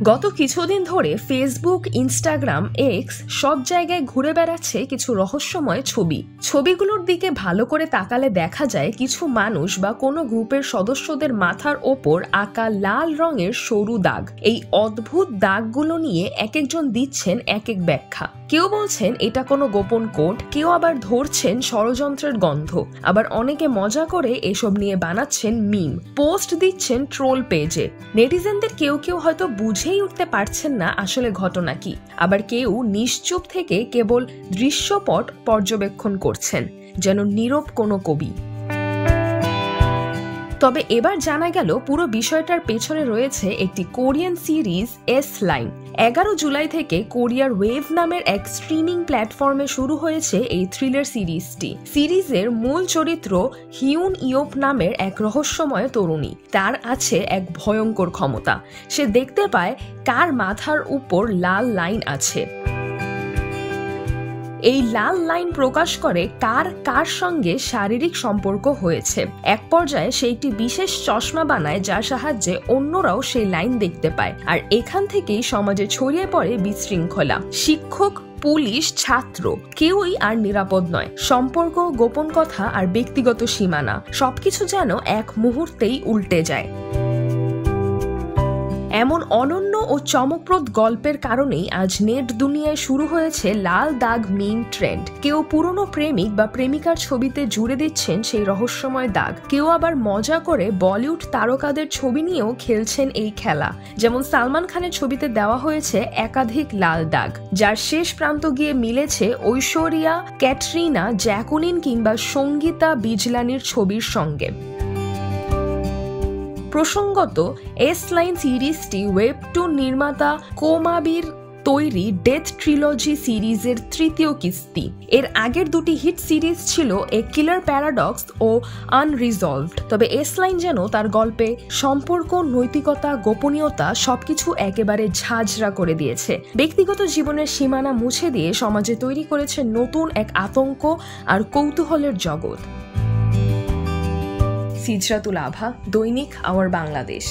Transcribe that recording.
গত কিছুদিন ধরে ফেসবুক, ইনস্টাগ্রাম, এক্স সব জায়গায় ঘুরে বেড়াচ্ছে কিছু রহস্যময় ছবিগুলোর দিকে ভালো করে তাকালে দেখা যায় কিছু মানুষ বা কোনো গ্রুপের সদস্যদের মাথার ওপর আঁকা লাল রঙের সরু দাগ। এই অদ্ভুত দাগগুলো নিয়ে এক একজন দিচ্ছেন এক এক ব্যাখ্যা। কেউ বলছেন এটা কোনো গোপন কোড, কেউ আবার ধরছেন ষড়যন্ত্রের গন্ধ, আবার অনেকে মজা করে এসব নিয়ে বানাচ্ছেন মিম, পোস্ট দিচ্ছেন ট্রোল পেজে। নেটিজেনদের কেউ কেউ হয়তো বুঝেই উঠতে পারছেন না আসলে ঘটনা কি, আবার কেউ নিশ্চুপ থেকে কেবল দৃশ্যপট পর্যবেক্ষণ করছেন যেন নীরব কোনো কবি। তবে এবার জানা গেল পুরো বিষয়টার পেছনে রয়েছে একটি Korean series S line. 11 July থেকে কোরিয়ার ওয়েভ নামের এক স্ট্রিমিং প্ল্যাটফর্মে শুরু হয়েছে এই থ্রিলার সিরিজটি। সিরিজের মূল চরিত্র হিউন ইয়োপ নামের এক রহস্যময় তরুণী। তার আছে এক ভয়ঙ্কর ক্ষমতা, সে দেখতে পায় কার মাথার উপর লাল লাইন আছে। এই লাল লাইন প্রকাশ করে কার কার সঙ্গে শারীরিক সম্পর্ক হয়েছে। এক পর্যায়ে সে একটি বিশেষ চশমা বানায় যার সাহায্যে অন্যরাও সেই লাইন দেখতে পায়, আর এখান থেকেই সমাজে ছড়িয়ে পড়ে বিশৃঙ্খলা। শিক্ষক, পুলিশ, ছাত্র কেউই আর নিরাপদ নয়। সম্পর্ক, গোপন কথা আর ব্যক্তিগত সীমানা সবকিছু যেন এক মুহূর্তেই উল্টে যায়। এমন অনন্য ও চমকপ্রদ গল্পের কারণেই আজ নেট দুনিয়ায় শুরু হয়েছে লাল দাগ মিম ট্রেন্ড। কেউ পুরনো প্রেমিক বা প্রেমিকার ছবিতে জুড়ে দিচ্ছেন সেই রহস্যময় দাগ, কেউ আবার মজা করে বলিউড তারকাদের ছবি নিয়েও খেলছেন এই খেলা। যেমন সালমান খানের ছবিতে দেওয়া হয়েছে একাধিক লাল দাগ, যার শেষ প্রান্ত গিয়ে মিলেছে ঐশ্বরিয়া, ক্যাটরিনা, জ্যাকুলিন কিংবা সঙ্গীতা বিজলানির ছবির সঙ্গে। প্রসঙ্গত, এস লাইন সিরিজটি ওয়েবটুন নির্মাতা কোমাবির তৈরি ডেথ ট্রিলজি সিরিজের তৃতীয় কিস্তি। এর আগের দুটি হিট সিরিজ ছিল এ কিলার প্যারাডক্স ও আনরিজলভড। তবে এস লাইন যেন তার গল্পে সম্পর্ক, নৈতিকতা, গোপনীয়তা সবকিছু একেবারে ঝাঁঝরা করে দিয়েছে। ব্যক্তিগত জীবনের সীমানা মুছে দিয়ে সমাজে তৈরি করেছে নতুন এক আতঙ্ক আর কৌতূহলের জগৎ। সিজরাতুল আভা, দৈনিক আওয়ার বাংলাদেশ।